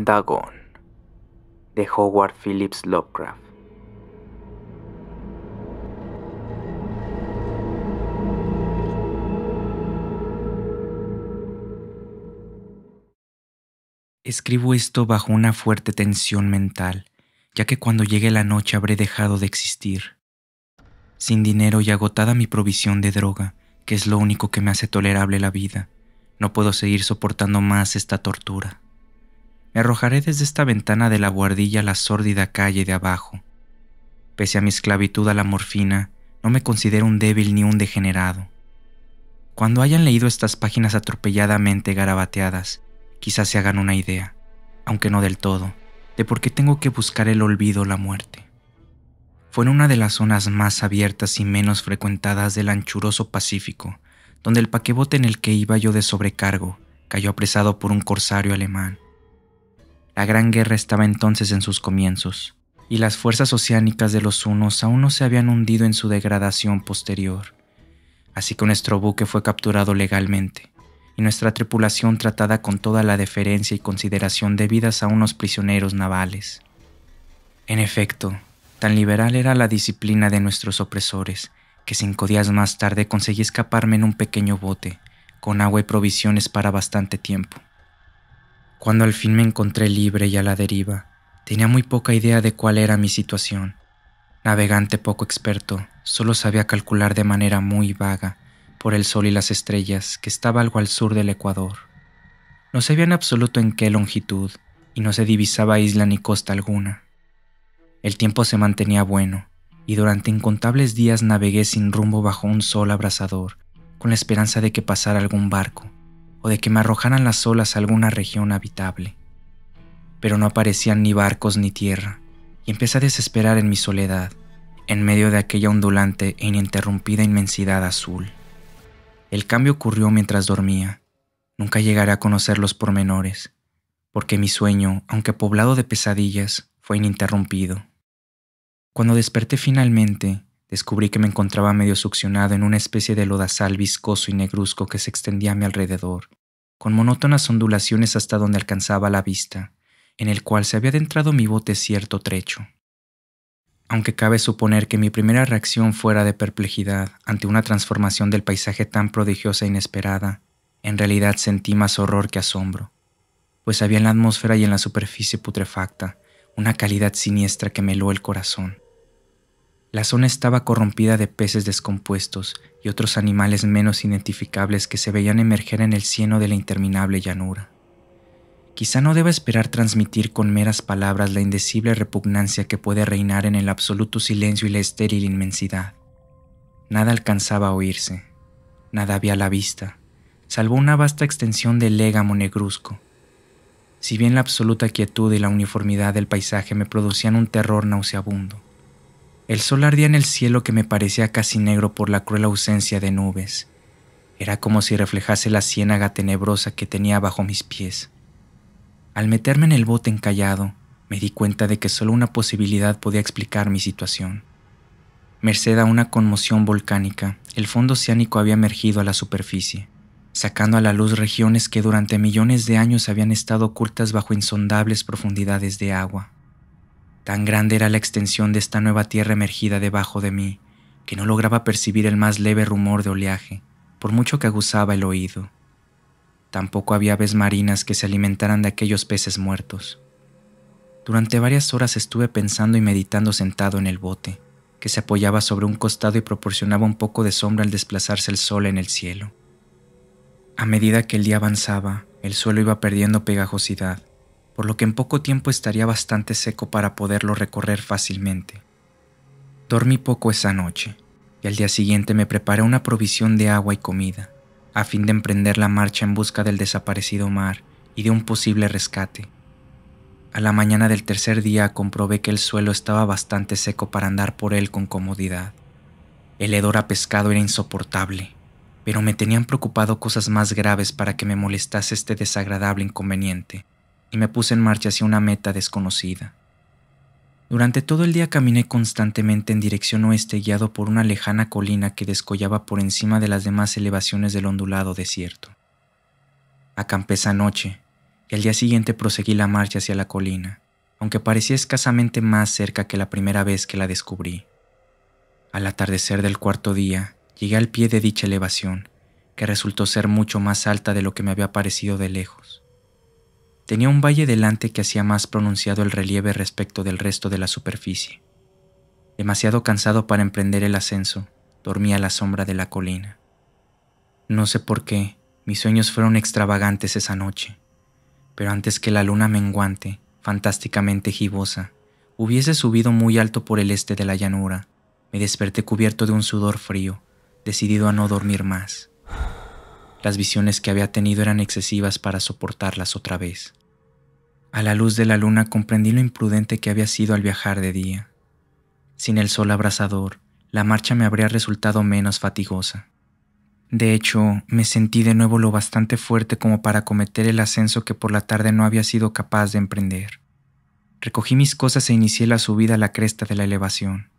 Dagon, de Howard Phillips Lovecraft. Escribo esto bajo una fuerte tensión mental, ya que cuando llegue la noche habré dejado de existir. Sin dinero y agotada mi provisión de droga, que es lo único que me hace tolerable la vida, no puedo seguir soportando más esta tortura. Me arrojaré desde esta ventana de la buhardilla a la sórdida calle de abajo. Pese a mi esclavitud a la morfina, no me considero un débil ni un degenerado. Cuando hayan leído estas páginas atropelladamente garabateadas, quizás se hagan una idea, aunque no del todo, de por qué tengo que buscar el olvido o la muerte. Fue en una de las zonas más abiertas y menos frecuentadas del anchuroso Pacífico, donde el paquebote en el que iba yo de sobrecargo cayó apresado por un corsario alemán. La Gran Guerra estaba entonces en sus comienzos, y las fuerzas oceánicas de los hunos aún no se habían hundido en su degradación posterior. Así que nuestro buque fue capturado legalmente, y nuestra tripulación tratada con toda la deferencia y consideración debidas a unos prisioneros navales. En efecto, tan liberal era la disciplina de nuestros opresores, que 5 días más tarde conseguí escaparme en un pequeño bote, con agua y provisiones para bastante tiempo. Cuando al fin me encontré libre y a la deriva, tenía muy poca idea de cuál era mi situación. Navegante poco experto, solo sabía calcular de manera muy vaga, por el sol y las estrellas, que estaba algo al sur del Ecuador. No sabía en absoluto en qué longitud, y no se divisaba isla ni costa alguna. El tiempo se mantenía bueno, y durante incontables días navegué sin rumbo bajo un sol abrasador, con la esperanza de que pasara algún barco, o de que me arrojaran las olas a alguna región habitable. Pero no aparecían ni barcos ni tierra, y empecé a desesperar en mi soledad, en medio de aquella ondulante e ininterrumpida inmensidad azul. El cambio ocurrió mientras dormía. Nunca llegaré a conocer los pormenores, porque mi sueño, aunque poblado de pesadillas, fue ininterrumpido. Cuando desperté finalmente, descubrí que me encontraba medio succionado en una especie de lodazal viscoso y negruzco que se extendía a mi alrededor, con monótonas ondulaciones hasta donde alcanzaba la vista, en el cual se había adentrado mi bote cierto trecho. Aunque cabe suponer que mi primera reacción fuera de perplejidad ante una transformación del paisaje tan prodigiosa e inesperada, en realidad sentí más horror que asombro, pues había en la atmósfera y en la superficie putrefacta una calidad siniestra que me heló el corazón. La zona estaba corrompida de peces descompuestos y otros animales menos identificables que se veían emerger en el cieno de la interminable llanura. Quizá no deba esperar transmitir con meras palabras la indecible repugnancia que puede reinar en el absoluto silencio y la estéril inmensidad. Nada alcanzaba a oírse, nada había a la vista, salvo una vasta extensión de légamo negruzco. Si bien la absoluta quietud y la uniformidad del paisaje me producían un terror nauseabundo, el sol ardía en el cielo que me parecía casi negro por la cruel ausencia de nubes. Era como si reflejase la ciénaga tenebrosa que tenía bajo mis pies. Al meterme en el bote encallado, me di cuenta de que solo una posibilidad podía explicar mi situación. Merced a una conmoción volcánica, el fondo oceánico había emergido a la superficie, sacando a la luz regiones que durante millones de años habían estado ocultas bajo insondables profundidades de agua. Tan grande era la extensión de esta nueva tierra emergida debajo de mí, que no lograba percibir el más leve rumor de oleaje, por mucho que aguzaba el oído. Tampoco había aves marinas que se alimentaran de aquellos peces muertos. Durante varias horas estuve pensando y meditando sentado en el bote, que se apoyaba sobre un costado y proporcionaba un poco de sombra al desplazarse el sol en el cielo. A medida que el día avanzaba, el suelo iba perdiendo pegajosidad, por lo que en poco tiempo estaría bastante seco para poderlo recorrer fácilmente. Dormí poco esa noche, y al día siguiente me preparé una provisión de agua y comida, a fin de emprender la marcha en busca del desaparecido mar y de un posible rescate. A la mañana del tercer día comprobé que el suelo estaba bastante seco para andar por él con comodidad. El hedor a pescado era insoportable, pero me tenían preocupado cosas más graves para que me molestase este desagradable inconveniente, y me puse en marcha hacia una meta desconocida. Durante todo el día caminé constantemente en dirección oeste guiado por una lejana colina que descollaba por encima de las demás elevaciones del ondulado desierto. Acampé esa noche, y al día siguiente proseguí la marcha hacia la colina, aunque parecía escasamente más cerca que la primera vez que la descubrí. Al atardecer del cuarto día, llegué al pie de dicha elevación, que resultó ser mucho más alta de lo que me había parecido de lejos. Tenía un valle delante que hacía más pronunciado el relieve respecto del resto de la superficie. Demasiado cansado para emprender el ascenso, dormí a la sombra de la colina. No sé por qué, mis sueños fueron extravagantes esa noche, pero antes que la luna menguante, fantásticamente gibosa, hubiese subido muy alto por el este de la llanura, me desperté cubierto de un sudor frío, decidido a no dormir más. Las visiones que había tenido eran excesivas para soportarlas otra vez. A la luz de la luna comprendí lo imprudente que había sido al viajar de día. Sin el sol abrasador, la marcha me habría resultado menos fatigosa. De hecho, me sentí de nuevo lo bastante fuerte como para acometer el ascenso que por la tarde no había sido capaz de emprender. Recogí mis cosas e inicié la subida a la cresta de la elevación.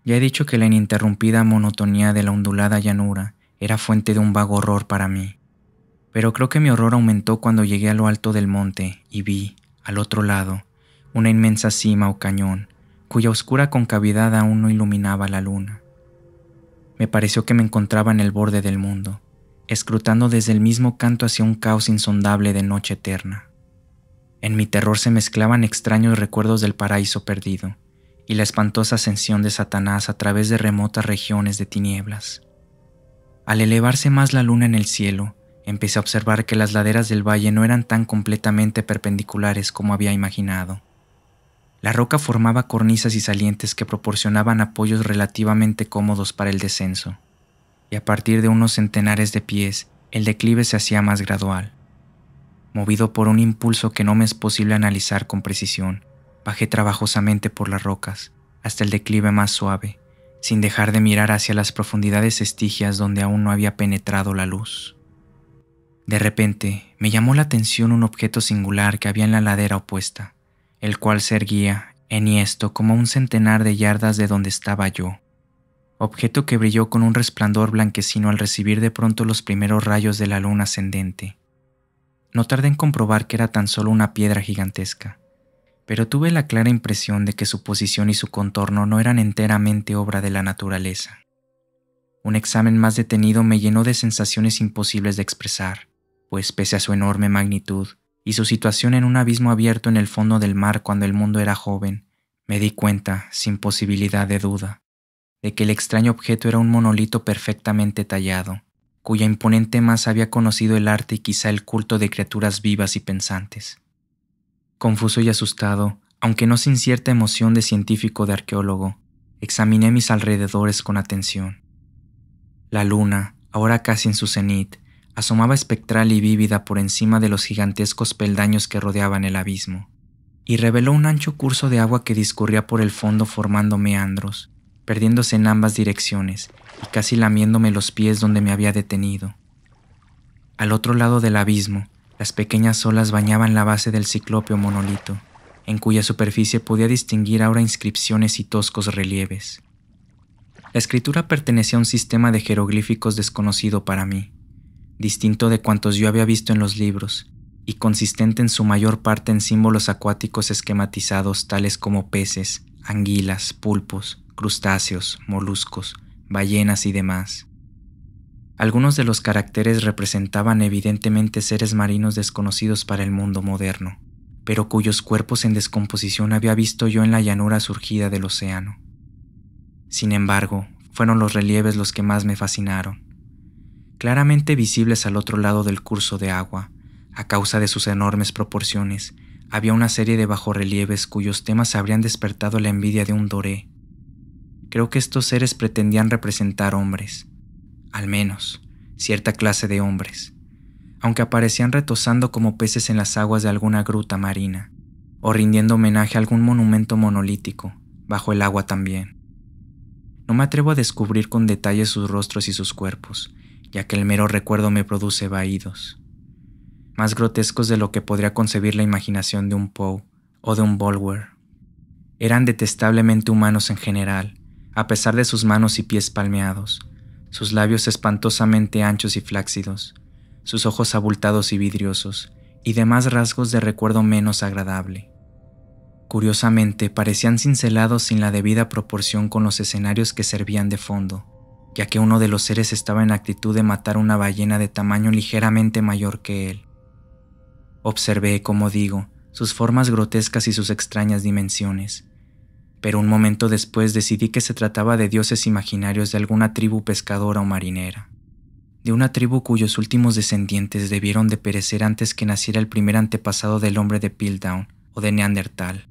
Ya he dicho que la ininterrumpida monotonía de la ondulada llanura era fuente de un vago horror para mí, pero creo que mi horror aumentó cuando llegué a lo alto del monte y vi, al otro lado, una inmensa cima o cañón, cuya oscura concavidad aún no iluminaba la luna. Me pareció que me encontraba en el borde del mundo, escrutando desde el mismo canto hacia un caos insondable de noche eterna. En mi terror se mezclaban extraños recuerdos del paraíso perdido y la espantosa ascensión de Satanás a través de remotas regiones de tinieblas. Al elevarse más la luna en el cielo, empecé a observar que las laderas del valle no eran tan completamente perpendiculares como había imaginado. La roca formaba cornisas y salientes que proporcionaban apoyos relativamente cómodos para el descenso, y a partir de unos centenares de pies, el declive se hacía más gradual. Movido por un impulso que no me es posible analizar con precisión, bajé trabajosamente por las rocas, hasta el declive más suave, sin dejar de mirar hacia las profundidades estigias donde aún no había penetrado la luz. De repente, me llamó la atención un objeto singular que había en la ladera opuesta, el cual se erguía, enhiesto, como un centenar de yardas de donde estaba yo. Objeto que brilló con un resplandor blanquecino al recibir de pronto los primeros rayos de la luna ascendente. No tardé en comprobar que era tan solo una piedra gigantesca, pero tuve la clara impresión de que su posición y su contorno no eran enteramente obra de la naturaleza. Un examen más detenido me llenó de sensaciones imposibles de expresar, pues pese a su enorme magnitud y su situación en un abismo abierto en el fondo del mar cuando el mundo era joven, me di cuenta, sin posibilidad de duda, de que el extraño objeto era un monolito perfectamente tallado, cuya imponente masa había conocido el arte y quizá el culto de criaturas vivas y pensantes. Confuso y asustado, aunque no sin cierta emoción de científico de arqueólogo, examiné mis alrededores con atención. La luna, ahora casi en su cenit, asomaba espectral y vívida por encima de los gigantescos peldaños que rodeaban el abismo, y reveló un ancho curso de agua que discurría por el fondo formando meandros, perdiéndose en ambas direcciones y casi lamiéndome los pies donde me había detenido. Al otro lado del abismo, las pequeñas olas bañaban la base del ciclópeo monolito, en cuya superficie podía distinguir ahora inscripciones y toscos relieves. La escritura pertenecía a un sistema de jeroglíficos desconocido para mí, distinto de cuantos yo había visto en los libros, y consistente en su mayor parte en símbolos acuáticos esquematizados tales como peces, anguilas, pulpos, crustáceos, moluscos, ballenas y demás. Algunos de los caracteres representaban evidentemente seres marinos desconocidos para el mundo moderno, pero cuyos cuerpos en descomposición había visto yo en la llanura surgida del océano. Sin embargo, fueron los relieves los que más me fascinaron. Claramente visibles al otro lado del curso de agua, a causa de sus enormes proporciones, había una serie de bajorrelieves cuyos temas habrían despertado la envidia de un doré. Creo que estos seres pretendían representar hombres, al menos, cierta clase de hombres, aunque aparecían retozando como peces en las aguas de alguna gruta marina, o rindiendo homenaje a algún monumento monolítico, bajo el agua también. No me atrevo a descubrir con detalle sus rostros y sus cuerpos, ya que el mero recuerdo me produce vaídos, más grotescos de lo que podría concebir la imaginación de un Poe o de un Bulwer. Eran detestablemente humanos en general, a pesar de sus manos y pies palmeados, sus labios espantosamente anchos y flácidos, sus ojos abultados y vidriosos, y demás rasgos de recuerdo menos agradable. Curiosamente, parecían cincelados sin la debida proporción con los escenarios que servían de fondo, ya que uno de los seres estaba en actitud de matar una ballena de tamaño ligeramente mayor que él. Observé, como digo, sus formas grotescas y sus extrañas dimensiones, pero un momento después decidí que se trataba de dioses imaginarios de alguna tribu pescadora o marinera, de una tribu cuyos últimos descendientes debieron de perecer antes que naciera el primer antepasado del hombre de Piltdown o de Neandertal.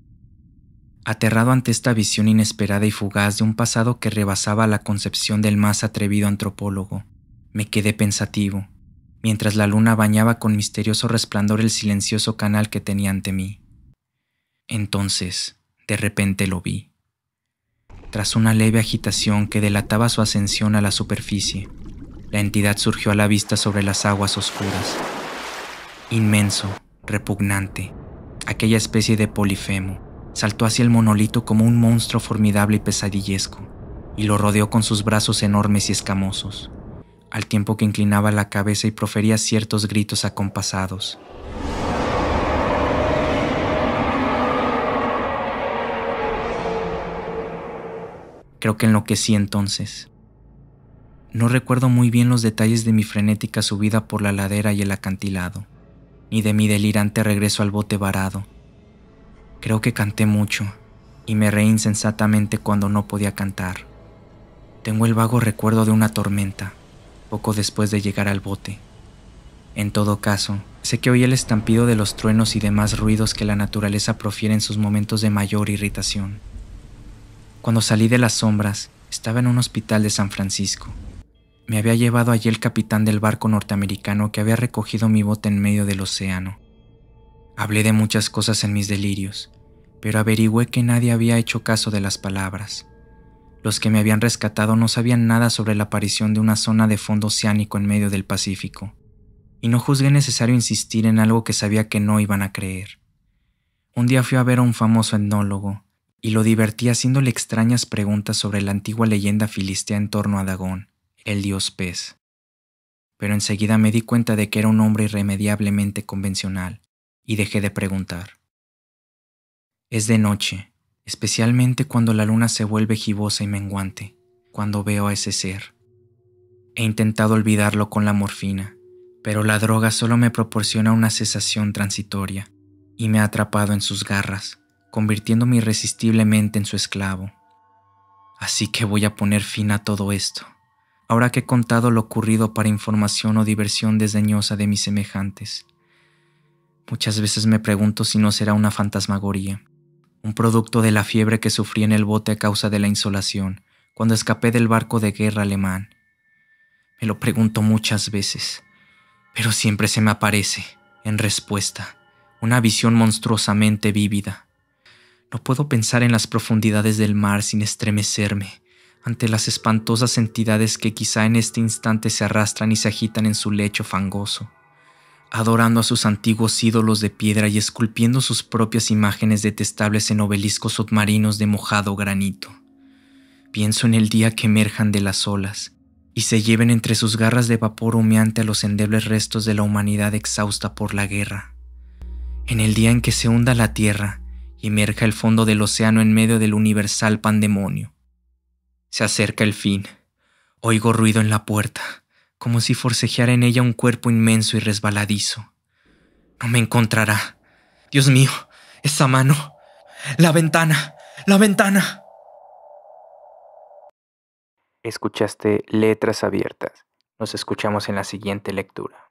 Aterrado ante esta visión inesperada y fugaz de un pasado que rebasaba la concepción del más atrevido antropólogo, me quedé pensativo, mientras la luna bañaba con misterioso resplandor el silencioso canal que tenía ante mí. Entonces, de repente lo vi. Tras una leve agitación que delataba su ascensión a la superficie, la entidad surgió a la vista sobre las aguas oscuras. Inmenso, repugnante, aquella especie de Polifemo saltó hacia el monolito como un monstruo formidable y pesadillesco, y lo rodeó con sus brazos enormes y escamosos, al tiempo que inclinaba la cabeza y profería ciertos gritos acompasados. Creo que enloquecí entonces. No recuerdo muy bien los detalles de mi frenética subida por la ladera y el acantilado, ni de mi delirante regreso al bote varado. Creo que canté mucho y me reí insensatamente cuando no podía cantar. Tengo el vago recuerdo de una tormenta, poco después de llegar al bote. En todo caso, sé que oí el estampido de los truenos y demás ruidos que la naturaleza profiere en sus momentos de mayor irritación. Cuando salí de las sombras, estaba en un hospital de San Francisco. Me había llevado allí el capitán del barco norteamericano que había recogido mi bote en medio del océano. Hablé de muchas cosas en mis delirios, pero averigüé que nadie había hecho caso de las palabras. Los que me habían rescatado no sabían nada sobre la aparición de una zona de fondo oceánico en medio del Pacífico, y no juzgué necesario insistir en algo que sabía que no iban a creer. Un día fui a ver a un famoso etnólogo, y lo divertí haciéndole extrañas preguntas sobre la antigua leyenda filistea en torno a Dagón, el dios pez. Pero enseguida me di cuenta de que era un hombre irremediablemente convencional, y dejé de preguntar. Es de noche, especialmente cuando la luna se vuelve gibosa y menguante, cuando veo a ese ser. He intentado olvidarlo con la morfina, pero la droga solo me proporciona una cesación transitoria, y me ha atrapado en sus garras, convirtiéndome irresistiblemente en su esclavo. Así que voy a poner fin a todo esto, ahora que he contado lo ocurrido para información o diversión desdeñosa de mis semejantes. Muchas veces me pregunto si no será una fantasmagoría, un producto de la fiebre que sufrí en el bote a causa de la insolación, cuando escapé del barco de guerra alemán. Me lo pregunto muchas veces, pero siempre se me aparece, en respuesta, una visión monstruosamente vívida. No puedo pensar en las profundidades del mar sin estremecerme ante las espantosas entidades que quizá en este instante se arrastran y se agitan en su lecho fangoso, adorando a sus antiguos ídolos de piedra y esculpiendo sus propias imágenes detestables en obeliscos submarinos de mojado granito. Pienso en el día que emerjan de las olas y se lleven entre sus garras de vapor humeante a los endebles restos de la humanidad exhausta por la guerra. En el día en que se hunda la tierra y emerja el fondo del océano en medio del universal pandemonio. Se acerca el fin. Oigo ruido en la puerta, como si forcejeara en ella un cuerpo inmenso y resbaladizo. No me encontrará. Dios mío, esa mano. La ventana, la ventana. Escuchaste Letras Abiertas. Nos escuchamos en la siguiente lectura.